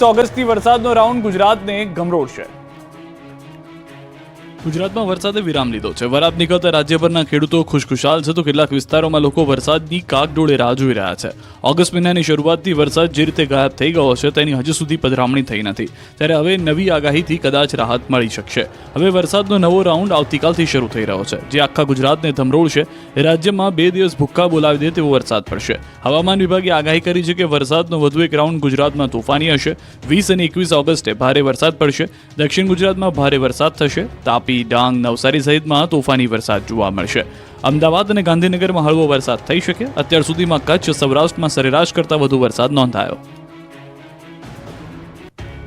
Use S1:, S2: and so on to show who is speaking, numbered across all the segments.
S1: ઓગસ્ટથી વરસાદનો રાઉન્ડ ગુજરાતને ગમરોળશે. ગુજરાતમાં વરસાદે વિરામ લીધો છે. વરાપ નીકળતા રાજ્યભરના ખેડૂતો ખુશખુશાલ છે, તો કેટલાક વિસ્તારોમાં લોકો વરસાદની કાગડોળે રાહ જોઈ રહ્યા છે. ઓગસ્ટ મહિનાની શરૂઆતથી વરસાદ જે રીતે ગાયબ થઈ ગયો છે તેની હજુ સુધી પધરામણી થઈ નથી, ત્યારે હવે નવી આગાહીથી કદાચ રાહત મળી શકશે. હવે વરસાદનો નવો રાઉન્ડ આવતીકાલથી શરૂ થઈ રહ્યો છે, જે આખા ગુજરાતને ધમરોળશે. રાજ્યમાં 2 દિવસ ભૂક્કા બોલાવી દે તેવો વરસાદ પડશે. હવામાન વિભાગે આગાહી કરી છે કે વરસાદનો વધુ એક રાઉન્ડ ગુજરાતમાં તોફાની હશે. 20 અને 21 ઓગસ્ટે ભારે વરસાદ પડશે. દક્ષિણ ગુજરાતમાં ભારે વરસાદ થશે. તાપી, ડાંગ, નવસારી સહિતમાં તોફાની વરસાદ જોવા મળશે. અમદાવાદ અને ગાંધીનગરમાં હળવો વરસાદ થઈ શકે. અત્યાર સુધીમાં કચ્છ, સૌરાષ્ટ્રમાં સરેરાશ કરતાં વધુ વરસાદ નોંધાયો.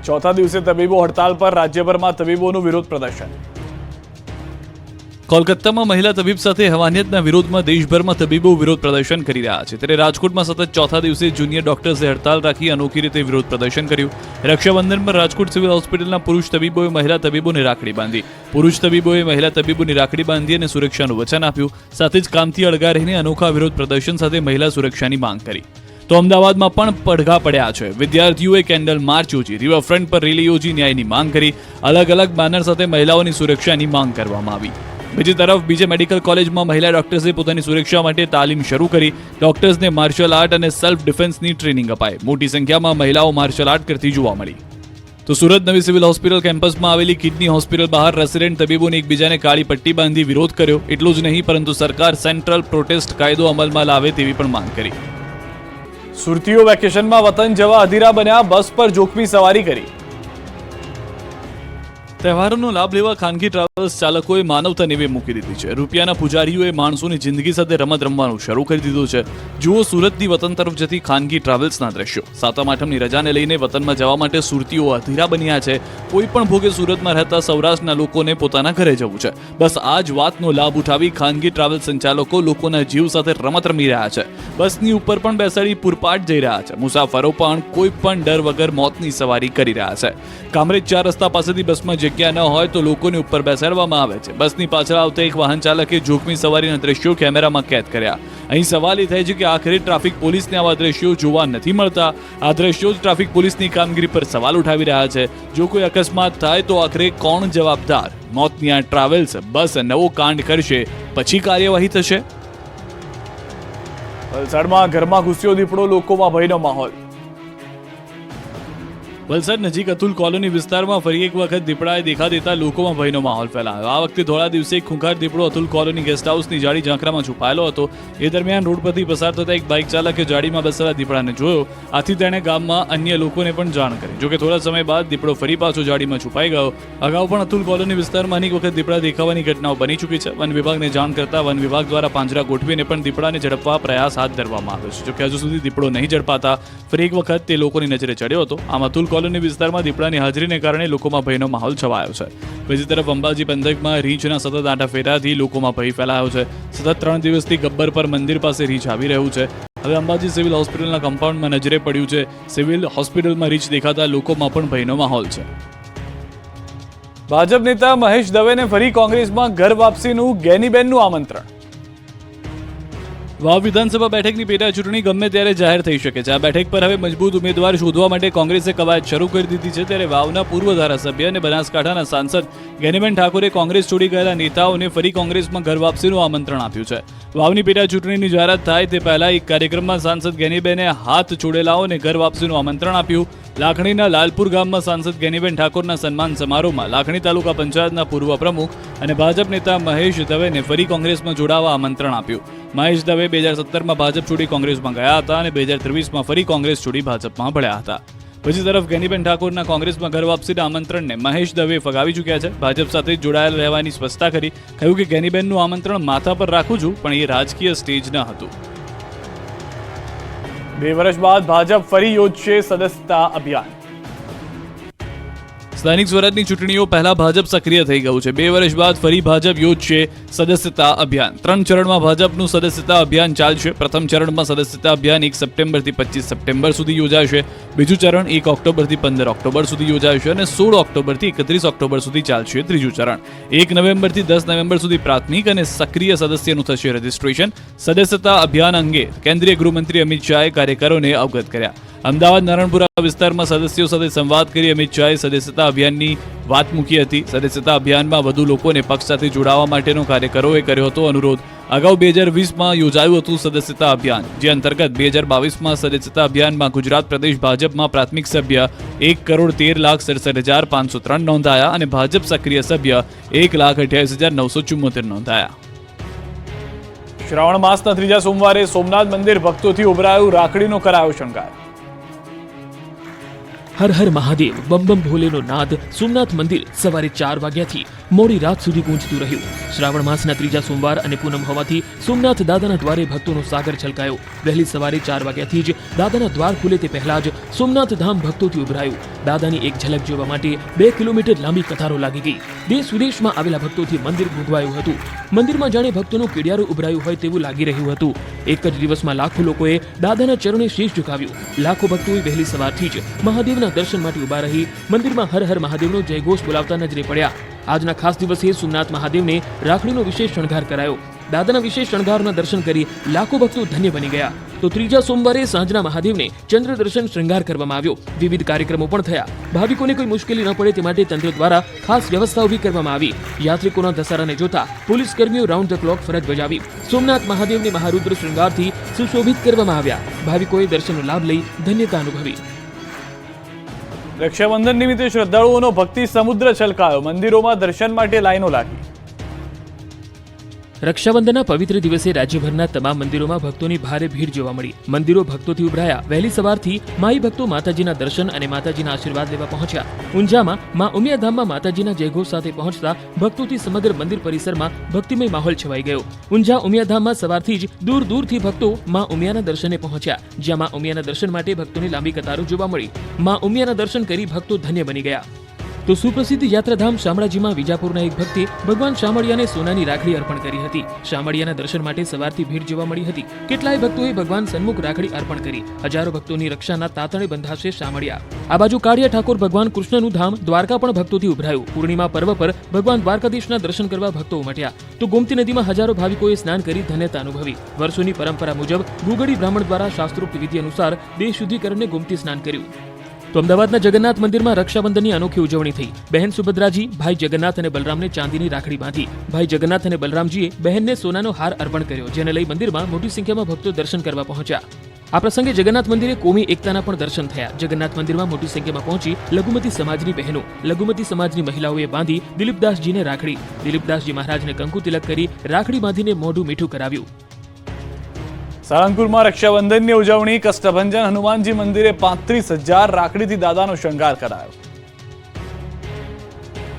S1: ચોથા દિવસે તબીબો હડતાલ પર. રાજ્યભરમાં તબીબોનું વિરોધ પ્રદર્શન. કોલકાતામાં મહિલા તબીબ સાથે હવાનિયતના વિરોધમાં દેશભરમાં તબીબો વિરોધ પ્રદર્શન કરી રહ્યા છે, ત્યારે રાજકોટમાં સતત ચોથા દિવસે જુનિયર ડોક્ટર્સે હડતાલ રાખી અનોખી રીતે વિરોધ પ્રદર્શન કર્યું. રક્ષાબંધન પર રાજકોટ સિવિલ હોસ્પિટલના પુરુષ તબીબોએ મહિલા તબીબોને રાખડી બાંધી. પુરુષ તબીબોએ મહિલા તબીબોની રાખડી બાંધી અને સુરક્ષાનું વચન આપ્યું. સાથે જ કામથી અળગા રહીને અનોખા વિરોધ પ્રદર્શન સાથે મહિલા સુરક્ષાની માંગ કરી. તો અમદાવાદમાં પણ પડઘા પડ્યા છે. વિદ્યાર્થીઓએ કેન્ડલ માર્ચ યોજી, રિવરફ્રન્ટ પર રેલી યોજી ન્યાયની માંગ કરી. અલગ અલગ બેનર સાથે મહિલાઓની સુરક્ષાની માંગ કરવામાં આવી. બીજી તરફ બીજે મેડિકલ કોલેજમાં મહિલા ડોક્ટર્સે પોતાની સુરક્ષા માટે તાલીમ શરૂ કરી. ડોક્ટર્સને માર્શલ આર્ટ અને સેલ્ફ ડિફેન્સની ટ્રેનિંગ અપાઈ. મોટી સંખ્યામાં મહિલાઓ માર્શલ આર્ટ કરતી જોવા મળી. તો સુરત નવી સિવિલ હોસ્પિટલ કેમ્પસમાં આવેલી કિડની હોસ્પિટલ બહાર રેસિડેન્ટ તબીબોને એકબીજાને કાળી પટ્ટી બાંધી વિરોધ કર્યો. એટલું જ નહીં, પરંતુ સરકાર સેન્ટ્રલ પ્રોટેસ્ટ કાયદો અમલમાં લાવે તેવી પણ માંગ કરી. સુરતીઓ વેકેશનમાં વતન જવા અધીરા બન્યા. બસ પર જોખમી સવારી કરી. તહેવારોનો લાભ લેવા ખાનગી ટ્રાવેલ્સ ચાલકોએ માનવતા નેવે મૂકી દીધી છે. રૂપિયાના પૂજારીઓએ માણસોની જિંદગી સાથે રમત રમવાનું શરૂ કરી દીધું છે. જુઓ સુરતની વતન તરફ જતી ખાનગી ટ્રાવેલ્સના દ્રશ્યો. સાતમ આઠમની રજાને લઈને વતનમાં જવા માટે સુરતીઓ અધીરા બન્યા છે. કોઈ પણ ભોગે સુરતમાં રહેતા સૌરાષ્ટ્રના લોકોને પોતાના ઘરે જવું છે. બસ આ જ વાતનો લાભ ઉઠાવી ખાનગી ટ્રાવેલ સંચાલકો લોકોના જીવ સાથે રમત રમી રહ્યા છે. બસની ઉપર પણ બેસાડી પૂરપાટ જઈ રહ્યા છે. મુસાફરો પણ કોઈ પણ ડર વગર મોતની સવારી કરી રહ્યા છે. કામરેજ 4 રસ્તા પાસેથી બસમાં જગ્યા ન હોય તો લોકોને ઉપર બેસાડવામાં આવે છે. બસની પાછળ આવતા એક વાહન ચાલકે જોખમી સવારીના દ્રશ્યો કેમેરામાં કેદ કર્યા. અહીં સવાલ એ થાય છે કે આખરે ટ્રાફિક પોલીસને આવા દ્રશ્યો જોવા નથી મળતા. આ દ્રશ્યો જ ટ્રાફિક પોલીસની કામગીરી પર સવાલ ઉઠાવી રહ્યા છે. જો કોઈ અકસ્માત થાય તો આખરે કોણ જવાબદાર? મોતની આ ટ્રાવેલ્સ બસ નવો કાંડ કરશે, પછી કાર્યવાહી થશે. વલસાડમાં ઘરમાં ઘૂસ્યો દીપડો, લોકોમાં ભયનો માહોલ. વલસાડ નજીક અતુલ કોલોની વિસ્તારમાં ફરી એક વખત દીપડાએ દેખા દેતા લોકોમાં ભયનો માહોલ ફેલાયો. આ વખતે ધોળા દિવસે એક ખૂંખાર દીપડો અતુલ કોલોની ગેસ્ટ હાઉસની જાળી ઝાંખરામાં છુપાયેલો હતો. એ દરમિયાન રોડ પરથી પસાર થતા એક બાઇક ચાલકે જાળીમાં બેસેલા દીપડાને જોયો. આથી તેણે ગામમાં અન્ય લોકોને પણ જાણ કરી. જોકે થોડા સમય બાદ દીપડો ફરી પાછો જાળીમાં છુપાઈ ગયો. અગાઉ પણ અતુલ કોલોની વિસ્તારમાં અનેક વખત દીપડા દેખાવાની ઘટનાઓ બની ચૂકી છે. વન વિભાગને જાણ કરતા વન વિભાગ દ્વારા પાંજરા ગોઠવીને પણ દીપડાને ઝડપવા પ્રયાસ હાથ ધરવામાં આવ્યો છે. જોકે હજુ સુધી દીપડો નહીં ઝડપાતા ફરી એક વખત તે લોકોની નજરે ચડ્યો હતો. આમ અતુલ કોલોની વિસ્તારમાં દીપડાની હાજરીને કારણે લોકોમાં ભયનો માહોલ છવાયો છે. બીજી તરફ અંબાજી પંથકમાં રીંછના સતત આંટા ફેરાથી લોકોમાં ભય ફેલાયો છે. સતત 3 દિવસથી ગબ્બર પર મંદિર પાસે રીંછ આવી રહ્યું છે. હવે અંબાજી સિવિલ હોસ્પિટલના કમ્પાઉન્ડમાં નજરે પડ્યું છે. સિવિલ હોસ્પિટલમાં રીંછ દેખાતા લોકોમાં પણ ભયનો માહોલ છે. ભાજપ નેતા મહેશ દવેને ફરી કોંગ્રેસમાં ઘર વાપસીનું ગેનીબેનનું આમંત્રણ. વાવ વિધાનસભા બેઠકની પેટા ચૂંટણી ગમે ત્યારે જાહેર થઈ શકે છે. આ બેઠક પર હવે મજબૂત ઉમેદવાર શોધવા માટે કોંગ્રેસે કવાયત શરૂ કરી દીધી છે. ત્યારે વાવના પૂર્વ ધારાસભ્ય અને બનાસકાંઠાના સાંસદ ગેનીબેન ઠાકોરે કોંગ્રેસ છોડી ગયેલા નેતાઓને ફરી કોંગ્રેસમાં ઘર વાપસીનું આમંત્રણ આપ્યું છે. વાવની પેટા ચૂંટણીની જાહેરાત થાય તે પહેલા એક કાર્યક્રમમાં સાંસદ ગેનીબેને હાથ છોડેલાઓને ઘર વાપસીનું આમંત્રણ આપ્યું. લાખણીના લાલપુર ગામમાં સાંસદ ગેનીબેન ઠાકોરના સન્માન સમારોહમાં લાખણી તાલુકા પંચાયતના પૂર્વ પ્રમુખ અને ભાજપ નેતા મહેશ દવેને ફરી કોંગ્રેસમાં જોડાવા આમંત્રણ આપ્યું. મહેશ દવે 2017માં ભાજપ છોડી કોંગ્રેસમાં ગયા હતા અને 2023માં ફરી કોંગ્રેસ છોડી ભાજપમાં ભળ્યા હતા. બીજી તરફ ગેનીબેન ઠાકોરના કોંગ્રેસમાં ઘર વાપસીના આમંત્રણને મહેશ દવે ફગાવી ચૂક્યા છે. ભાજપ સાથે જોડાયેલ રહેવાની સ્પષ્ટતા કરી. કહ્યું કે ગેનીબેનનું આમંત્રણ માથા પર રાખું છું, પણ એ રાજકીય સ્ટેજ ન હતું. 2 વર્ષ બાદ ભાજપ ફરી યોજશે સદસ્યતા અભિયાન. સ્થાનિક સ્વરાજની ચૂંટણીઓ પહેલા ભાજપ સક્રિય થઈ ગયું છે. 2 વર્ષ બાદ ફરી ભાજપ યોજશે સદસ્યતા અભિયાન. 3 ચરણમાં ભાજપનું સદસ્યતા અભિયાન ચાલશે. પ્રથમ ચરણમાં સદસ્યતા અભિયાન 1 સપ્ટેમ્બરથી 25 સપ્ટેમ્બર સુધી યોજાશે. બીજું ચરણ 1 ઓક્ટોબરથી 15 ઓક્ટોબર સુધી યોજાશે અને 16 ઓક્ટોબરથી 31 ઓક્ટોબર સુધી ચાલશે. ત્રીજું ચરણ 1 નવેમ્બરથી 10 નવેમ્બર સુધી પ્રાથમિક અને સક્રિય સદસ્યનું થશે રજીસ્ટ્રેશન. સદસ્યતા અભિયાન અંગે કેન્દ્રીય ગૃહમંત્રી અમિત શાહે કાર્યકરોને અવગત કર્યા. અમદાવાદ નારણપુરા વિસ્તારમાં સદસ્યો સાથે સંવાદ કરી અમિત શાહે સદસ્યતા અભિયાનની વાત મૂકી હતી. સદસ્યતા અભિયાનમાં વધુ લોકોને પક્ષ સાથે જોડાવા માટેનો કાર્યકરોએ કર્યો હતો અનુરોધ. અગાઉ 2020માં યોજાયું હતું સદસ્યતા અભિયાન, જે અંતર્ગત 2022માં સદસ્યતા અભિયાનમાં ગુજરાત પ્રદેશ ભાજપમાં પ્રાથમિક સભ્ય 1,13,67,503 નોંધાયા અને ભાજપ સક્રિય સભ્ય 1,28,974 નોંધાયા. શ્રાવણ માસના ત્રીજા સોમવારે સોમનાથ મંદિર ભક્તોથી ઉભરાયું, રાખડીનો કરાયો શણગાર.
S2: હર હર મહાદેવ બમ બમ ભોલેનો નાદ સોમનાથ મંદિર સવારે 4 વાગ્યાથી મોડી રાત સુધી ગૂંજતું રહ્યું. શ્રાવણ માસના ત્રીજા સોમવાર અને પૂનમ હોવાથી સોમનાથ દાદાના દ્વારે ભક્તોનો સાગર છલકાયો. વહેલી સવારે 4 વાગ્યાથી જ દાદાના દ્વાર ખુલે તે પહેલા જ સોમનાથ ધામ ભક્તોથી ઉભરાયું. દાદાની એક ઝલક જોવા માટે 2 કિલોમીટર લાંબી કતારો લાગી ગઈ. દેશ વિદેશમાં આવેલા ભક્તોથી મંદિર ભૂગવાયું હતું. મંદિરમાં જાણે ભક્તોનું કેડિયારું ઉભરાયું હોય તેવું લાગી રહ્યું હતું. એક જ દિવસમાં લાખો લોકોએ દાદાના ચરણે શીશ ઝુકાવ્યું. લાખો ભક્તોએ વહેલી સવારથી જ મહાદેવના દર્શન માટે ઉભા રહી મંદિરમાં હર હર મહાદેવનો જયઘોષ બોલાવતા નજરે પડ્યા. આજના ખાસ દિવસે સોમનાથ મહાદેવને રાખડીનો વિશેષ શણગાર કરાયો. દાદાના વિશેષ શણગારના દર્શન કરી લાખો ભક્તો ધન્ય બની ગયા. તો ત્રીજા સોમવારે સાંજના મહાદેવને ચંદ્ર દર્શન શૃંગાર કરવામાં આવ્યો. વિવિધ કાર્યક્રમો પણ થયા. ભાવિકોને કોઈ મુશ્કેલી ન પડે તે માટે તંત્ર દ્વારા ખાસ વ્યવસ્થા ઊભી કરવામાં આવી. યાત્રિકોના ધસારાને જોતા પોલીસ કર્મીઓ રાઉન્ડ ધ ક્લોક ફરજ બજાવી સોમનાથ મહાદેવને મહારુદ્ર શૃંગારથી સુશોભિત કરવામાં આવ્યા. ભાવિકોએ દર્શનનો લાભ લઈ ધન્યતા અનુભવી.
S1: રક્ષાબંધન નિમિત્તે શ્રદ્ધાળુઓનો ભક્તિ સમુદ્ર છલકાયો, મંદિરોમાં દર્શન માટે લાઈનો લાગી.
S2: રક્ષાબંધનના પવિત્ર દિવસે રાજ્યભરના તમામ મંદિરોમાં ભક્તોની ભારે ભીડ જોવા મળી. મંદિરો ભક્તોથી ઉભરાયા. વહેલી સવારથી માઈ ભક્તો માતાજીના દર્શન અને માતાજીના આશીર્વાદ લેવા પહોંચ્યા. ઊંઝામાં મા ઉમિયાધામમાં માતાજીના જયઘોષ સાથે પહોંચતા ભક્તોથી સમગ્ર મંદિર પરિસરમાં ભક્તિમય માહોલ છવાઈ ગયો. ઊંઝા ઉમિયાધામમાં સવારથી જ દૂર દૂરથી ભક્તો મા ઉમિયાના દર્શને પહોંચ્યા, જ્યાં મા ઉમિયાના દર્શન માટે ભક્તોની લાંબી કતારો જોવા મળી. મા ઉમિયાના દર્શન કરી ભક્તો ધન્ય બની ગયા. તો સુપ્રસિદ્ધ યાત્રાધામ શામળાજીમાં વિજાપુરના એક ભક્તે ભગવાન શામળિયાને સોનાની રાખડી અર્પણ કરી હતી. શામળિયાના દર્શન માટે સવારથી ભીડ જોવા મળી હતી. કેટલાય ભક્તોએ ભગવાન સન્મુખ રાખડી અર્પણ કરી. હજારો ભક્તોની રક્ષાના તાતણે બંધાશે શામળિયા. આ બાજુ કાળિયા ઠાકોર ભગવાન કૃષ્ણનું ધામ દ્વારકા પણ ભક્તોથી ઉભરાયું. પૂર્ણિમા પર્વ પર ભગવાન દ્વારકાધીશના દર્શન કરવા ભક્તો ઉમટ્યા. તો ગોમતી નદીમાં હજારો ભાવિકોએ સ્નાન કરી ધન્યતા અનુભવી. વર્ષોની પરંપરા મુજબ ગુગડી બ્રાહ્મણ દ્વારા શાસ્ત્રોક્ત વિધિ અનુસાર દેહ શુદ્ધિકરણને ગોમતી સ્નાન કર્યું. તો અમદાવાદના જગન્નાથ મંદિરમાં રક્ષાબંધનની અનોખી ઉજવણી થઈ. બહેન સુભદ્રાજી ભાઈ જગન્નાથ અને બલરામને ચાંદીની રાખડી બાંધી. ભાઈ જગન્નાથ અને બલરામજીએ બહેનને સોનાનો હાર અર્પણ કર્યો, જેને લઈ મંદિરમાં મોટી સંખ્યામાં ભક્તો દર્શન કરવા પહોંચ્યા. આ પ્રસંગે જગન્નાથ મંદિરે કોમી એકતાના પણ દર્શન થયા. જગન્નાથ મંદિરમાં મોટી સંખ્યામાં પહોંચી લઘુમતી સમાજની બહેનો, લઘુમતી સમાજની મહિલાઓએ બાંધી દિલીપદાસજીને રાખડી. દિલીપદાસજી મહારાજને કંકુ તિલક કરી રાખડી બાંધીને મોઢું મીઠું કરાવ્યું.
S1: સાળંગપુરમાં રક્ષાબંધનની ઉજવણી. કષ્ટભંજન હનુમાનજી મંદિરે 35,000 રાખડીથી દાદાનો શણગાર કરાયો.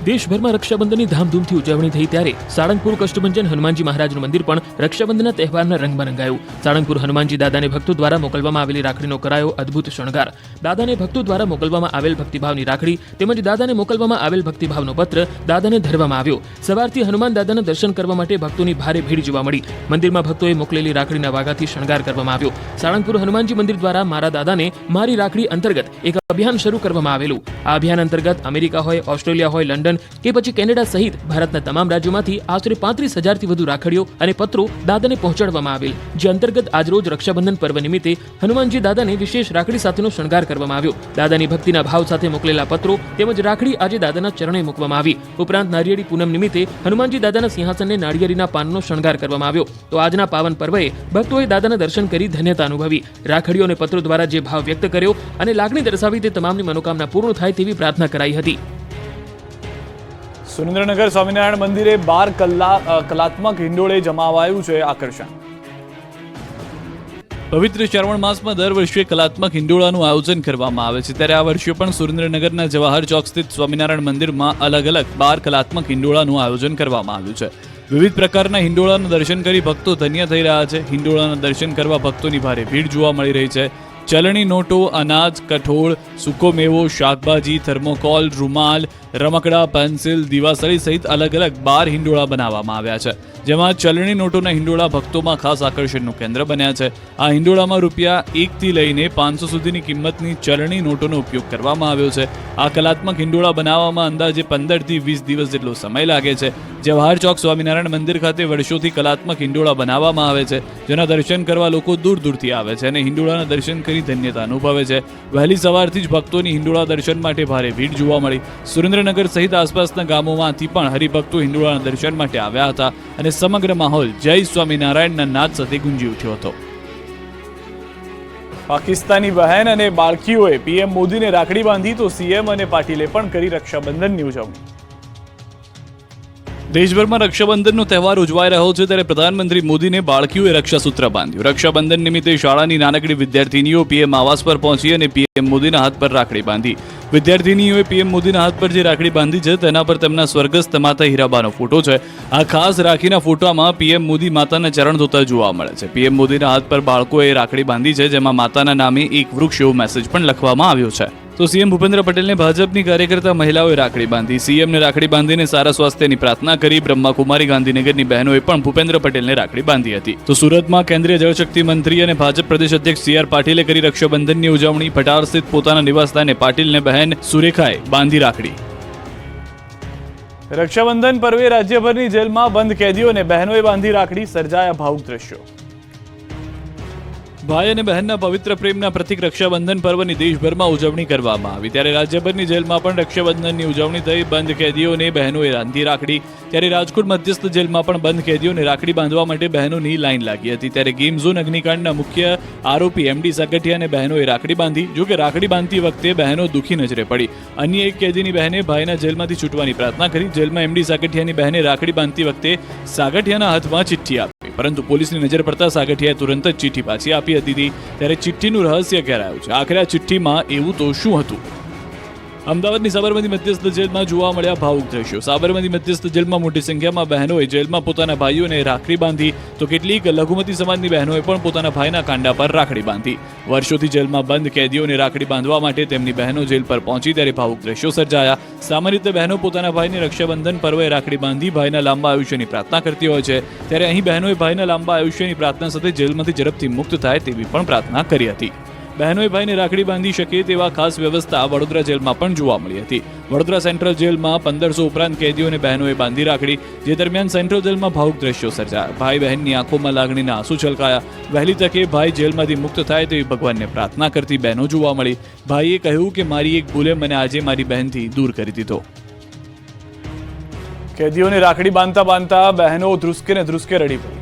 S2: દેશભરમાં રક્ષાબંધનની ધામધૂમથી ઉજવણી થઈ ત્યારે સાળંગપુર કષ્ટભંજન હનુમાનજી મહારાજનું મંદિર પણ રક્ષાબંધનના તહેવારના રંગમાં રંગાયું. સાળંગપુર હનુમાનજી દાદાને ભક્તો દ્વારા મોકલવામાં આવેલી રાખડીનો કરાયો અદ્ભુત શણગાર. દાદાને ભક્તો દ્વારા મોકલવામાં આવેલ ભક્તિભાવની રાખડી તેમજ દાદાને મોકલવામાં આવેલ ભક્તિભાવનો પત્ર દાદાને ધરવામાં આવ્યો. સવારથી હનુમાન દાદાના દર્શન કરવા માટે ભક્તોની ભારે ભીડ જોવા મળી. મંદિરમાં ભક્તોએ મોકલેલી રાખડીના વાઘાથી શણગાર કરવામાં આવ્યો. સાળંગપુર હનુમાનજી મંદિર દ્વારા મારા દાદાને મારી રાખડી અંતર્ગત એક અભિયાન શરૂ કરવામાં આવેલું. આ અભિયાન અંતર્ગત અમેરિકા હોય, ઓસ્ટ્રેલિયા હોય, લંડન કે પછી કેનેડા સહિત ભારતના તમામ રાજ્યોમાંથી આશરે 35,000થી વધુ રાખડીઓ અને પત્રો દાદાને પહોંચાડવામાં આવેલ, જે અંતર્ગત આજરોજ રક્ષાબંધન પર્વ નિમિત્તે હનુમાનજી દાદાને વિશેષ રાખડી સાથેનો શણગાર કરવામાં આવ્યો. દાદાની ભક્તિના ભાવ સાથે મોકલેલા પત્રો તેમજ રાખડી આજે દાદાના ચરણે મૂકવામાં આવી. ઉપરાંત નારિયેળી પૂનમ નિમિત્તે હનુમાનજી દાદાના સિંહાસનને નાળિયેરીના પાનનો શણગાર કરવામાં આવ્યો. તો આજના પાવન પર્વએ ભક્તોએ દાદાના દર્શન કરી ધન્યતા અનુભવી. રાખડીઓ અને પત્રો દ્વારા જે ભાવ વ્યક્ત કર્યો અને લાગણી દર્શાવી તે તમામની મનોકામના પૂર્ણ થાય તેવી પ્રાર્થના કરાઈ હતી.
S1: સુરેન્દ્રનગર સ્વામિનારાયણ મંદિરે 12 કલાત્મક હિંડોળે જમાવાયું છે આકર્ષણ. પવિત્ર શ્રાવણ માસમાં દર વર્ષે કલાત્મક હિંડોળાનું આયોજન કરવામાં આવે છે, ત્યારે આ વર્ષે પણ સુરેન્દ્રનગરના જવાહર ચોક સ્થિત સ્વામિનારાયણ મંદિરમાં અલગ અલગ 12 કલાત્મક હિંડોળાનું આયોજન કરવામાં આવ્યું છે. વિવિધ પ્રકારના હિંડોળાનું દર્શન કરી ભક્તો ધન્ય થઈ રહ્યા છે. હિંડોળાના દર્શન કરવા ભક્તોની ભારે ભીડ જોવા મળી રહી છે. ચલણી નોટો, અનાજ, કઠોળ, સૂકો મેવો, શાકભાજી, થર્મોકોલ, રૂમાલ, રમકડા, પેન્સિલ, દીવાસળી સહિત અલગ અલગ 12 હિંડોળા બનાવવામાં આવ્યા છે. જેમાં ચલણી નોટોના હિંડોળા ભક્તોમાં ખાસ આકર્ષણનું કેન્દ્ર બન્યા છે. આ હિંડોળામાં રૂપિયા 1 થી લઈને 500 સુધીની કિંમતની ચલણી નોટોનો ઉપયોગ કરવામાં આવ્યો છે. આ કલાત્મક હિંડોળા બનાવવામાં અંદાજે 15 થી 20 દિવસ જેટલો સમય લાગે છે. જવાહર ચોક સ્વામિનારાયણ મંદિર ખાતે વર્ષોથી કલાત્મક હિંડોળા બનાવવામાં આવે છે, જેના દર્શન કરવા લોકો દૂર દૂરથી આવે છે અને હિંડોળાના દર્શન કરી ધન્યતા અનુભવે છે. વહેલી સવારથી જ ભક્તોની હિંડોળા દર્શન માટે ભારે ભીડ જોવા મળી. સુરેન્દ્રનગર સહિત આસપાસના ગામોમાંથી પણ હરિભક્તો હિંડોળાના દર્શન માટે આવ્યા હતા અને સમગ્ર માહોલ જય સ્વામિનારાયણના નાદ સાથે ગુંજી ઉઠ્યો હતો. પાકિસ્તાની બહેન અને બાળકીઓએ પીએમ મોદીને રાખડી બાંધી તો સીએમ અને પાટીલે પણ કરી રક્ષાબંધનની ઉજવણી. દેશભરમાં રક્ષાબંધનનો તહેવાર ઉજવાઈ રહ્યો છે, ત્યારે પ્રધાનમંત્રી મોદીને બાળકીઓએ રક્ષાસૂત્ર બાંધ્યું. રક્ષાબંધન નિમિત્તે શાળાની નાનકડી વિદ્યાર્થીનીઓ પીએમ આવાસ પર પહોંચી અને પીએમ મોદીના હાથ પર રાખડી બાંધી. વિદ્યાર્થીનીઓએ પીએમ મોદીના હાથ પર જે રાખડી બાંધી છે તેના પર તેમના સ્વર્ગસ્થ માતા હીરાબાનો ફોટો છે. આ ખાસ રાખીના ફોટામાં પીએમ મોદી માતાના ચરણ ધોતા જોવા મળે છે. પીએમ મોદીના હાથ પર બાળકોએ રાખડી બાંધી છે, જેમાં માતાના નામે એક વૃક્ષ એવો મેસેજ પણ લખવામાં આવ્યો છે. તો સીએમ ભૂપેન્દ્ર પટેલને ભાજપની કાર્યકર્તા મહિલાઓએ રાખડી બાંધી. સીએમને રાખડી બાંધીને સારા સ્વાસ્થ્યની પ્રાર્થના કરી. બ્રહ્માકુમારી ગાંધીનગરની બહેનોએ પણ ભૂપેન્દ્ર પટેલને રાખડી બાંધી હતી. તો સુરતમાં કેન્દ્રીય જળશક્તિ મંત્રી અને ભાજપ પ્રદેશ અધ્યક્ષ CR પાટીલે કરી રક્ષાબંધનની ઉજવણી. પટાર સ્થિત પોતાના નિવાસસ્થાને પાટીલને બહેન સુરેખાએ બાંધી રાખડી. રક્ષાબંધન પર્વે રાજ્યભરની જેલમાં બંધ કેદીઓને બહેનોએ બાંધી રાખડી. સર્જાયા ભાવુક દ્રશ્યો. ભાઈ અને બહેનના પવિત્ર પ્રેમના પ્રતીક રક્ષાબંધન પર્વની દેશભરમાં ઉજવણી કરવામાં આવી. ત્યારે રાજ્યભરની જેલમાં પણ રક્ષાબંધનની ઉજવણી થઈ. બંધ કેદીઓને બહેનોએ બાંધી રાખડી. ત્યારે રાજકોટ મધ્યસ્થ જેલમાં પણ બંધ કેદીઓને રાખડી બાંધવા માટે બહેનોની લાઈન લાગી હતી. ત્યારે ગેમ ઝોન અગ્નિકાંડના મુખ્ય આરોપી MD સાગઠિયાને બહેનોએ રાખડી બાંધી. જોકે રાખડી બાંધતી વખતે બહેનો દુઃખી નજરે પડી. અન્ય એક કેદીની બહેને ભાઈના જેલમાંથી છૂટવાની પ્રાર્થના કરી. જેલમાં MD સાગઠિયાની બહેને રાખડી બાંધતી વખતે સાગઠિયાના હાથમાં ચિઠ્ઠી આપી, પરંતુ પોલીસની નજર પડતા સાગઠિયાએ તુરંત જ ચિઠ્ઠી પાછી આપી હતી. ત્યારે ચિઠ્ઠીનું રહસ્ય ઘેરાયું છે. આખરે આ ચિઠ્ઠીમાં એવું તો શું હતું? અમદાવાદની સાબરમતી મધ્યસ્થ જેલમાં જોવા મળ્યા ભાવુક દ્રશ્યો. સાબરમતી મધ્યસ્થ જેલમાં મોટી સંખ્યામાં બહેનોએ જેલમાં પોતાના ભાઈઓને રાખડી બાંધી, તો કેટલીક લઘુમતી સમાજની બહેનોએ પણ પોતાના ભાઈના કાંડા પર રાખડી બાંધી. વર્ષોથી જેલમાં બંધ કેદીઓને રાખડી બાંધવા માટે તેમની બહેનો જેલ પર પહોંચી ત્યારે ભાવુક દ્રશ્યો સર્જાયા. સામાન્ય રીતે બહેનો પોતાના ભાઈને રક્ષાબંધન પર્વે રાખડી બાંધી ભાઈના લાંબા આયુષ્યની પ્રાર્થના કરતી હોય છે. ત્યારે અહીં બહેનોએ ભાઈના લાંબા આયુષ્યની પ્રાર્થના સાથે જેલમાંથી ઝડપથી મુક્ત થાય તેવી પણ પ્રાર્થના કરી હતી. બહેનોએ ભાઈને રાખડી બાંધી શકે તેવા ખાસ વ્યવસ્થા વડોદરા જેલમાં પણ જોવા મળી હતી. વડોદરા સેન્ટ્રલ જેલમાં 1500 ઉપરાંત કેદીઓને બહેનોએ બાંધી રાખડી. જે દરમિયાન સેન્ટ્રલ જેલમાં ભાવુક દ્રશ્યો સર્જાયા. ભાઈ બહેનની આંખોમાં લાગણીના આંસુ છલકાયા. વહેલી તકે ભાઈ જેલમાંથી મુક્ત થાય તેવી ભગવાનને પ્રાર્થના કરતી બહેનો જોવા મળી. ભાઈએ કહ્યું કે મારી એક ભૂલે મને આજે મારી બહેનથી દૂર કરી દીધો. કેદીઓને રાખડી બાંધતા બાંધતા બહેનો ધ્રુસકે ને ધ્રુસકે રડી પડી.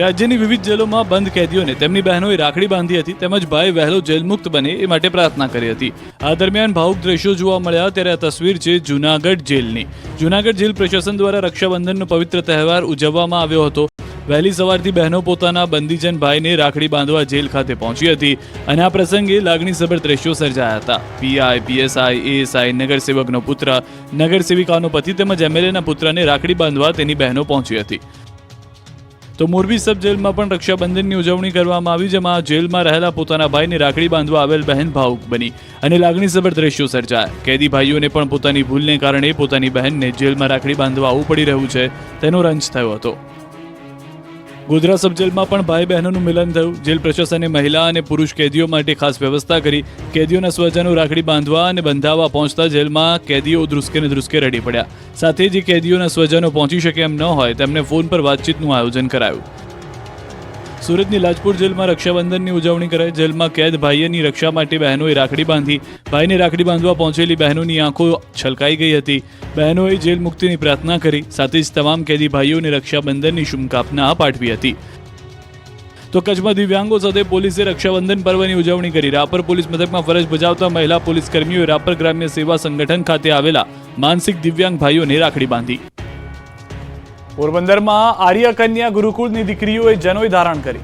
S1: રાજ્યની વિવિધ જેલોમાં બંધ કેદીઓને તેમની બહેનોએ રાખડી બાંધી હતી, તેમજ ભાઈ વહેલો જેલમુક્ત બને એ માટે પ્રાર્થના કરી હતી. આ દરમિયાન ભાવુક દ્રશ્યો જોવા મળ્યા. ત્યારે આ તસવીર છે જૂનાગઢ જેલની. જૂનાગઢ જેલ પ્રશાસન દ્વારા રક્ષાબંધનનો પવિત્ર તહેવાર ઉજવવામાં આવ્યો હતો. વહેલી સવારથી બહેનો પોતાના બંદીજન ભાઈને રાખડી બાંધવા જેલ ખાતે પહોંચી હતી અને આ પ્રસંગે લાગણીસભર દ્રશ્યો સર્જાયા હતા. PI, PSI, ASI, નગરસેવકનો પુત્ર, નગરસેવિકાનો પતિ તેમજ MLAના પુત્રને રાખડી બાંધવા તેની બહેનો પહોંચી હતી. તો મોરબી સબ જેલમાં પણ રક્ષાબંધનની ઉજવણી કરવામાં આવી, જેમાં જેલમાં રહેલા પોતાના ભાઈને રાખડી બાંધવા આવેલ બહેન ભાવુક બની અને લાગણીસભર દ્રશ્યો સર્જાયા. કેદી ભાઈઓને પણ પોતાની ભૂલને કારણે પોતાની બહેનને જેલમાં રાખડી બાંધવા આવવું પડી રહ્યું છે તેનો રંજ થયો હતો. ગોધરા સબ જેલમાં પણ ભાઈ બહેનોનું મિલન થયું. જેલ પ્રશાસને મહિલા અને પુરુષ કેદીઓ માટે ખાસ વ્યવસ્થા કરી. કેદીઓના સ્વજનો રાખડી બાંધવા અને બંધાવવા પહોંચતા જેલમાં કેદીઓ ધ્રુસકે ને ધ્રુસકે રડી પડ્યા. સાથે જ કેદીઓના સ્વજનો પહોંચી શકે એમ ન હોય તેમને ફોન પર વાતચીતનું આયોજન કરાયું. સુરતની લાજપુર જેલમાં રક્ષાબંધનની ઉજવણી કરાઈ. જેલમાં કેદ ભાઈની રક્ષા માટે બહેનોએ રાખડી બાંધી. ભાઈને રાખડી બાંધવા પહોંચેલી બહેનોની આંખો છલકાઈ ગઈ હતી. બહેનોએ જેલ મુક્તિની પ્રાર્થના કરી. સાથે જ તમામ કેદી ભાઈઓને રક્ષાબંધનની શુભકામના પાઠવી હતી. તો કચ્છમાં દિવ્યાંગો સાથે પોલીસે રક્ષાબંધન પર્વની ઉજવણી કરી. રાપર પોલીસ મથકમાં ફરજ બજાવતા મહિલા પોલીસ કર્મીઓએ રાપર ગ્રામ્ય સેવા સંગઠન ખાતે આવેલા માનસિક દિવ્યાંગ ભાઈઓને રાખડી બાંધી. પોરબંદરમાં આર્ય કન્યા ગુરુકુળની દીકરીઓએ જનોઈ ધારણ કરી.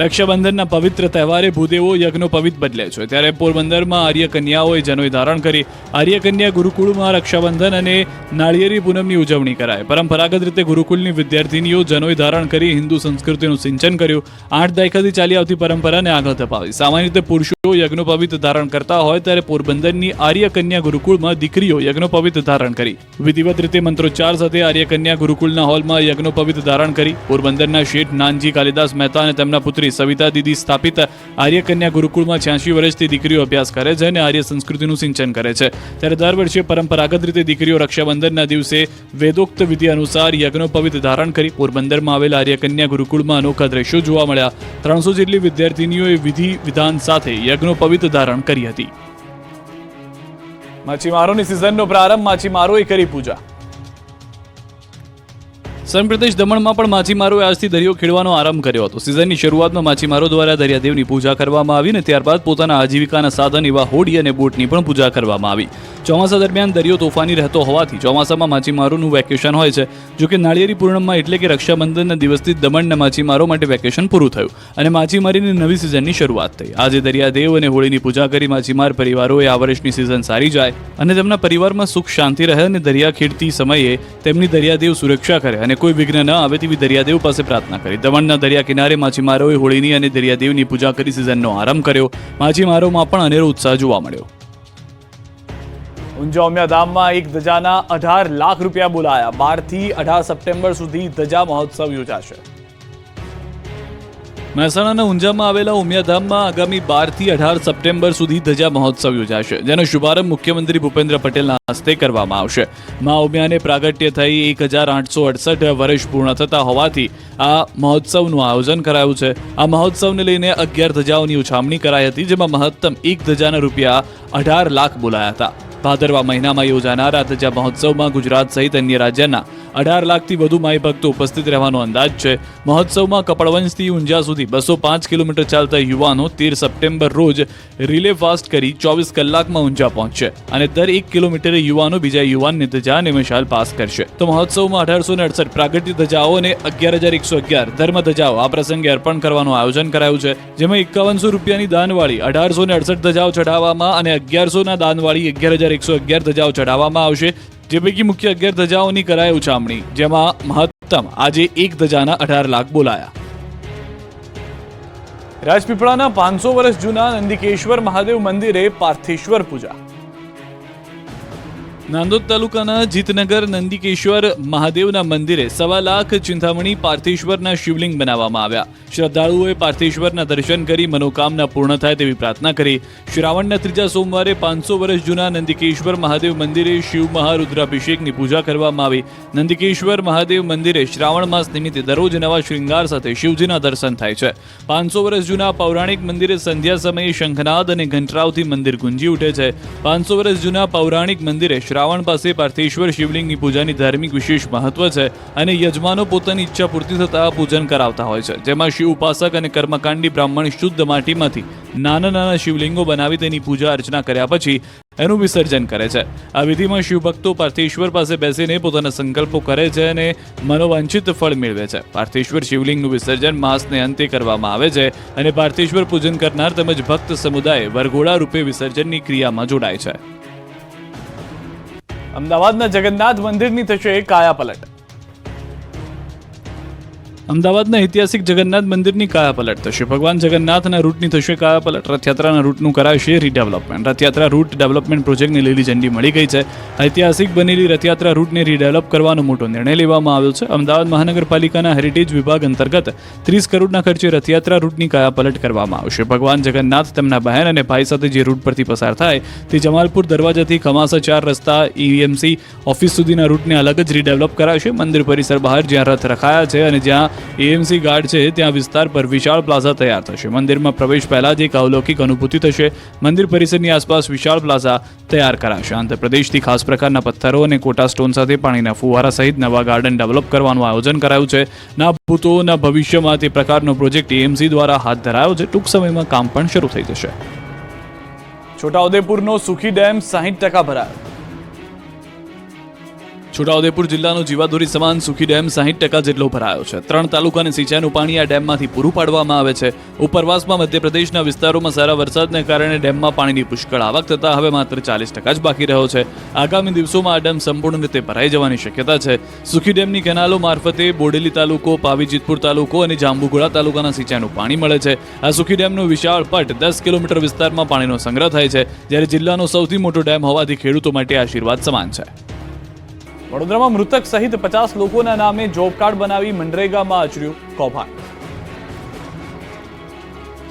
S1: રક્ષાબંધનના પવિત્ર તહેવારે ભૂદેવો યજ્ઞનો પવિત્ર બદલે છે. ત્યારે પોરબંદરમાં આર્ય કન્યાઓએ જનોઈ ધારણ કરી. આર્ય કન્યા ગુરુકુળમાં રક્ષાબંધન અને નાળિયેરી પૂનમની ઉજવણી કરાય. પરંપરાગત રીતે ગુરુકુળની વિદ્યાર્થીનીઓ જનોઈ ધારણ કરી હિન્દુ સંસ્કૃતિનું સિંચન કર્યું. 8 દાયકાથી ચાલી આવતી પરંપરાને આગળ ધપાવી. સામાન્ય રીતે પુરુષો યજ્ઞોપવિત ધારણ કરતા હોય ત્યારે પોરબંદરની આર્ય કન્યા ગુરુકુળમાં દીકરીઓ યજ્ઞોપવિત ધારણ કરી વિધિવત રીતે મંત્રોચ્ચાર સાથે આર્ય કન્યા ગુરુકુળના હોલમાં યજ્ઞોપવિત ધારણ કરી પોરબંદરના શેઠ નાનજી કાલિદાસ મહેતા અને તેમના પુત્રી સવિતા દીદી સ્થાપિત આર્ય કન્યા ગુરુકુળમાં 86 વર્ષથી દીકરીઓ અભ્યાસ કરે છે અને આર્ય સંસ્કૃતિનું સિંચન કરે છે ત્યારે દર વર્ષે પરંપરાગત રીતે દીકરીઓ રક્ષાબંધનના દિવસે વેદોક્ત વિધિ અનુસાર યજ્ઞોપવિત ધારણ કરી પોરબંદરમાં આવેલા આર્ય કન્યા ગુરુકુળમાં અનોખા દ્રશ્યો જોવા મળ્યા 300 જેટલી વિદ્યાર્થીનીઓએ વિધિ વિધાન સાથે યજ્ઞોપવિત ધારણ કરી હતી. માછીમારોની સિઝનનો પ્રારંભ, માછીમારોએ કરી પૂજા. સંપ્રદેશ દમણમાં પણ માછીમારોએ આજથી દરિયો ખેડવાનો આરંભ કર્યો હતો. સિઝનની શરૂઆતમાં માછીમારો દ્વારા દરિયાદેવની પૂજા કરવામાં આવી અને ત્યારબાદ પોતાના આજીવિકાના સાધન એવા હોડી અને બોટની પણ પૂજા કરવામાં આવી. ચોમાસા દરમિયાન દરિયો તોફાની રહેતો હોવાથી ચોમાસામાં માછીમારોનું વેકેશન હોય છે. જો કે નાળિયેરી પૂર્ણિમા એટલે કે રક્ષાબંધનના દિવસથી દમણના માછીમારો માટે વેકેશન પૂરું થયું અને માછીમારીની નવી સિઝનની શરૂઆત થઈ. આજે દરિયાદેવ અને હોળીની પૂજા કરી માછીમાર પરિવારોએ આ વર્ષની સિઝન સારી જાય અને તેમના પરિવારમાં સુખ શાંતિ રહે અને દરિયા ખેડતી સમયે તેમની દરિયાદેવ સુરક્ષા કરે અને કોઈ વિઘ્ન ન આવે તેવી દરિયાદેવ પાસે પ્રાર્થના કરી. દમણના દરિયા કિનારે માછીમારોએ હોળીની અને દરિયાદેવની પૂજા કરી સિઝનનો આરંભ કર્યો. માછીમારોમાં પણ અનેરો ઉત્સાહ જોવા મળ્યો. ઊંઝા ઉમિયા ધામમાં એક ધજાના 18 લાખ રૂપિયા બોલાયા. 12 થી 18 સપ્ટેમ્બર સુધી ધજા મહોત્સવ યોજાશે. મહેસાણાના ઊંઝામાં આવેલા ઉમિયાધામમાં આગામી 12 થી 18 સપ્ટેમ્બર સુધી ધજા મહોત્સવ યોજાશે, જેનો શુભારંભ મુખ્યમંત્રી ભૂપેન્દ્ર પટેલના હસ્તે કરવામાં આવશે. મા ઉમિયાને પ્રાગટ્ય થઈ 1868 વર્ષ પૂર્ણ થતા હોવાથી આ મહોત્સવનું આયોજન કરાયું છે. આ મહોત્સવને લઈને 11 ધજાઓની ઉછામણી કરાઈ હતી, જેમાં મહત્તમ એક ધજાના રૂપિયા 18 લાખ બોલાયા હતા. ભાદરવા મહિનામાં યોજાનાર આ ધજા મહોત્સવમાં ગુજરાત સહિત અન્ય રાજ્યના 18 લાખથી વધુ માઈ ભક્તો ઉપસ્થિત રહેવાનો અંદાજ છે. મહોત્સવમાં કપડવંજથી ઊંઝા સુધી 205 કિલોમીટર ચાલતા યુવાનો 13 સપ્ટેમ્બર રોજ રિલે ફાસ્ટ કરી 24 કલાકમાં ઊંઝા પહોંચશે અને દર 1 કિલોમીટરે યુવાનો બીજા યુવાનની ધજા અને મશાલ પાસ કરશે. તો મહોત્સવમાં 1868 પ્રાગટ્ય ધજાઓ અને 11,111 ધર્મ ધજાઓ આ પ્રસંગે અર્પણ કરવાનું આયોજન કરાયું છે, જેમાં 5100 રૂપિયાની દાનવાળી 1868 ધજાઓ ચઢાવવામાં અને 1100ના દાનવાળી 11,111 ધજાઓ ચઢાવવામાં આવશે. જે પૈકી મુખ્ય 11 ધજાઓની કરાય ઉછામણી, જેમાં મહત્તમ આજે એક ધજાના 18 લાખ બોલાયા. રાજપીપળાના 500 વર્ષ જૂના નંદિકેશ્વર મહાદેવ મંદિરે પાર્થેશ્વર પૂજા. નાંદોદ તાલુકાના જીતનગર નંદિકેશ્વર મહાદેવના મંદિરે 1.25 લાખ ચિંતામણી પાર્થેશ્વરના શિવલિંગ બનાવવામાં આવ્યા. શ્રદ્ધાળુઓએ પાર્થેશ્વરના દર્શન કરી મનોકામના પૂર્ણ થાય તેવી પ્રાર્થના કરી. શ્રાવણના ત્રીજા સોમવારે 500 વર્ષ જૂના નંદિકેશ્વર મહાદેવ મંદિરે શિવ મહારુદ્રાભિષેકની પૂજા કરવામાં આવી. નંદિકેશ્વર મહાદેવ મંદિરે શ્રાવણ માસ નિમિત્તે દરરોજ નવા શ્રૃંગાર સાથે શિવજીના દર્શન થાય છે. 500 વર્ષ જૂના પૌરાણિક મંદિરે સંધ્યા સમયે શંખનાદ અને ઘંટરાવથી મંદિર ગુંજી ઉઠે છે. 500 વર્ષ જૂના પૌરાણિક મંદિરે શ્રાવણ પાસે પાર્થેશ્વર શિવલિંગની પૂજાની ધાર્મિક વિશેષ મહત્વ છે અને યજમાનો પોતાની ઈચ્છા પૂર્તિ થતા પૂજન કરાવતા હોય છે, જેમાં શિવ ઉપાસક અને કર્મકાંડી બ્રાહ્મણ શુદ્ધ માટીમાંથી નાના નાના શિવલિંગો બનાવી તેની પૂજા અર્ચના કર્યા પછી એનું વિસર્જન કરે છે. આ વિધિમાં શિવભક્તો પાર્થેશ્વર પાસે બેસીને પોતાના સંકલ્પો કરે છે અને મનોવાંછિત ફળ મેળવે છે. પાર્થેશ્વર શિવલિંગનું વિસર્જન માસને અંતે કરવામાં આવે છે અને પાર્થેશ્વર પૂજન કરનાર તેમજ ભક્ત સમુદાય વરઘોડા રૂપે વિસર્જનની ક્રિયામાં જોડાય છે. અમદાવાદના જગન્નાથ મંદિરની થશે કાયાપલટ. અમદાવાદના ઐતિહાસિક જગન્નાથ મંદિરની કાયાપલટ થશે. ભગવાન જગન્નાથના રૂટની થશે કાયાપલટ. રથયાત્રાના રૂટનું કરાશે રીડેવલપમેન્ટ. રથયાત્રા રૂટ ડેવલપમેન્ટ પ્રોજેક્ટની લીલી ઝંડી મળી ગઈ છે. ઐતિહાસિક બનેલી રથયાત્રા રૂટને રીડેવલપ કરવાનો મોટો નિર્ણય લેવામાં આવ્યો છે. અમદાવાદ મહાનગરપાલિકાના હેરિટેજ વિભાગ અંતર્ગત 30 કરોડના ખર્ચે રથયાત્રા રૂટની કાયાપલટ કરવામાં આવશે. ભગવાન જગન્નાથ તેમના બહેન અને ભાઈ સાથે જે રૂટ પરથી પસાર થાય તે જમાલપુર દરવાજાથી ખમાસા 4 રસ્તા એએમસી ઓફિસ સુધીના રૂટને અલગ જ રીડેવલપ કરાશે. મંદિર પરિસર બહાર જ્યાં રથ રખાયા છે અને જ્યાં એએમસી ગાર્ડ છે ત્યાં વિસ્તાર પર વિશાળ પ્લાઝા તૈયાર થશે. મંદિરમાં પ્રવેશ પહેલા જ એક અલૌકિક અનુભૂતિ થશે. મંદિર પરિસરની આસપાસ વિશાળ પ્લાઝા તૈયાર કરાશે. આંધ્રપ્રદેશથી ખાસ પ્રકારના પથ્થરો અને કોટા સ્ટોન સાથે પાણીના ફુવારા સહિત નવા ગાર્ડન ડેવલપ કરવાનું આયોજન કરાયું છે. ના ભૂતો ના ભવિષ્યમાં તે પ્રકારનો પ્રોજેક્ટ એએમસી દ્વારા હાથ ધરાયો છે. ટૂંક સમયમાં કામ પણ શરૂ થઈ જશે. છોટાઉદેપુરનો સુખી ડેમ 60% ભરાયો. છોટાઉદેપુર જિલ્લાનો જીવાદોરી સમાન સુખી ડેમ 60% જેટલો ભરાયો છે. 3 તાલુકાને સિંચાઈનું પાણી આ ડેમમાંથી પૂરું પાડવામાં આવે છે. ઉપરવાસમાં મધ્યપ્રદેશના વિસ્તારોમાં સારા વરસાદને કારણે ડેમમાં પાણીની પુષ્કળ આવક થતા હવે માત્ર 40% જ બાકી રહ્યો છે. આગામી દિવસોમાં આ ડેમ સંપૂર્ણ રીતે ભરાઈ જવાની શક્યતા છે. સુખી ડેમની કેનાલો મારફતે બોડેલી તાલુકો, પાવીજીતપુર તાલુકો અને જાંબુઘોડા તાલુકાના સિંચાઈનું પાણી મળે છે. આ સુખી ડેમનો વિશાળ પટ 10 કિલોમીટર વિસ્તારમાં પાણીનો સંગ્રહ થાય છે, જ્યારે જિલ્લાનો સૌથી મોટો ડેમ હોવાથી ખેડૂતો માટે આશીર્વાદ સમાન છે. વડોદરામાં મૃતક સહિત 50 લોકોના નામે જોબ કાર્ડ બનાવી મનરેગામાં આચર્યું કૌભાંડ.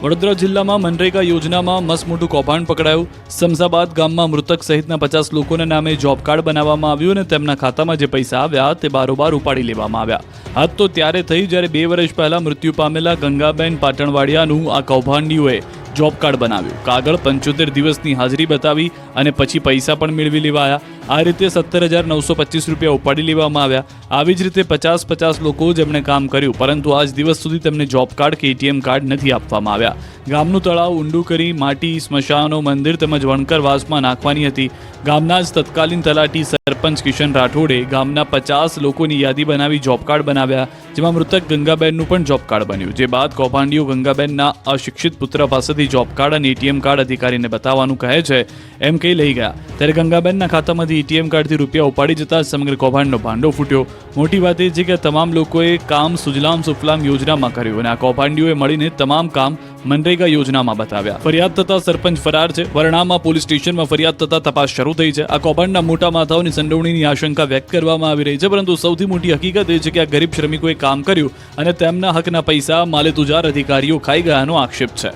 S1: વડોદરા જિલ્લામાં મનરેગા યોજનામાં મસ્ત મોટું કૌભાંડ પકડાયું. સમઝાબાદ ગામમાં મૃતક સહિતના 50 લોકોના નામે જોબ કાર્ડ બનાવવામાં આવ્યું અને તેમના ખાતામાં જે પૈસા આવ્યા તે બારોબાર ઉપાડી લેવામાં આવ્યા. હાથ તો ત્યારે થઈ જ્યારે 2 વર્ષ પહેલા મૃત્યુ પામેલા ગંગાબેન પાટણવાડિયાનું આ કૌભાંડીઓએ જોબ કાર્ડ બનાવ્યું. કાગળ 75 દિવસની હાજરી બતાવી અને પછી પૈસા પણ મેળવી લેવાયા. આ રીતે 17,925 રૂપિયા ઉપાડી લેવામાં આવ્યા. આવી જ રીતે 50 લોકો જેમણે કામ કર્યું પરંતુ આજ દિવસ સુધી તેમને જોબ કાર્ડ કે એટીએમ કાર્ડ નથી આપવામાં આવ્યા. ગામનું તળાવ ઊંડું કરી માટી, સ્મશાનો, મંદિર તેમજ વણકર વાસમાં નાખવાની હતી. ગામના જ તત્કાલીન તલાટી સરપંચ કિશન રાઠોડે ગામના 50 લોકોની યાદી બનાવી જોબ કાર્ડ બનાવ્યા, જેમાં મૃતક ગંગાબેનનું પણ જોબ કાર્ડ બન્યું. જે બાદ કૌભાંડીઓ ગંગાબેનના અશિક્ષિત પુત્ર પાસેથી જોબ કાર્ડ અને એટીએમ કાર્ડ અધિકારીને બતાવવાનું કહે છે એમ કહી લઈ ગયા. ત્યારે ગંગાબેનના ખાતામાંથી એટીએમ કાર્ડથી રૂપિયા ઉપાડી જતા સમગ્ર કૌભાંડનો ભાંડો ફૂટ્યો. મોટી વાત એ છે કે તમામ લોકોએ કામ સુજલામ સુફલામ યોજનામાં કર્યું અને આ કૌભાંડીઓએ મળીને તમામ કામ મનરેગા યોજનામાં બતાવ્યા. ફરિયાદ થતા સરપંચ ફરાર છે. વરણામા પોલીસ સ્ટેશનમાં ફરિયાદ થતા તપાસ શરૂ થઈ છે. આ કૌભાંડના મોટા માથાઓની સંડોવણીની આશંકા વ્યક્ત કરવામાં આવી રહી છે, પરંતુ સૌથી મોટી હકીકત એ છે કે આ ગરીબ શ્રમિકોએ કામ કર્યું અને તેમના હકના પૈસા માલેતુજાર અધિકારીઓ ખાઈ ગયાનો આક્ષેપ છે.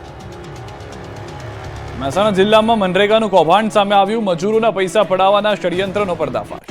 S1: મહેસાણા જિલ્લામાં મનરેગાનું કૌભાંડ સામે આવ્યું. મજૂરોના પૈસા પડાવવાના ષડયંત્રનો પર્દાફાશ.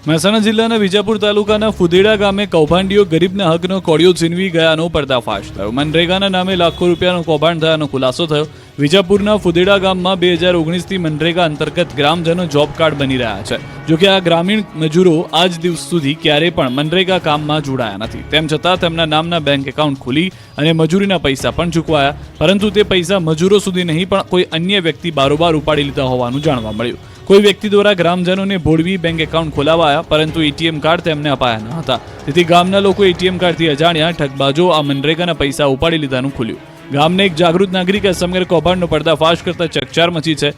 S1: મહેસાણા જિલ્લાના વિજાપુર તાલુકાના ફુદેડા ગામે કૌભાંડીઓ ગરીબના હકનો કોડિયો છીનવી ગયાનો પર્દાફાશ થયો. મનરેગાના નામે લાખો રૂપિયાનું કૌભાંડ થયાનો ખુલાસો થયો. વિજાપુરના ફુદેડા ગામમાં 2019થી મનરેગા અંતર્ગત ગ્રામજનો જોબ કાર્ડ બની રહ્યા છે. જોકે આ ગ્રામીણ મજૂરો આજ દિવસ સુધી ક્યારેય પણ મનરેગા કામમાં જોડાયા નથી. તેમ છતાં તેમના નામના બેંક એકાઉન્ટ ખુલી અને મજૂરીના પૈસા પણ ચૂકવાયા, પરંતુ તે પૈસા મજૂરો સુધી નહીં પણ કોઈ અન્ય વ્યક્તિ બારોબાર ઉપાડી લીધા હોવાનું જાણવા મળ્યું. કોઈ વ્યક્તિ દ્વારા ગ્રામજનોને ભોળવી બેંક એકાઉન્ટ ખોલાવાયા, પરંતુ એટીએમ કાર્ડ તેમને અપાયા ન હતા. તેથી ગામના લોકો એટીએમ કાર્ડથી અજાણ્યા ઠગબાજો આ મનરેગાના પૈસા ઉપાડી લીધાનું ખુલ્યું. ગામને એક જાગૃત નાગરિકે સમગ્ર કૌભાંડનો પર્દાફાશ કરતા ચકચાર મચી છે.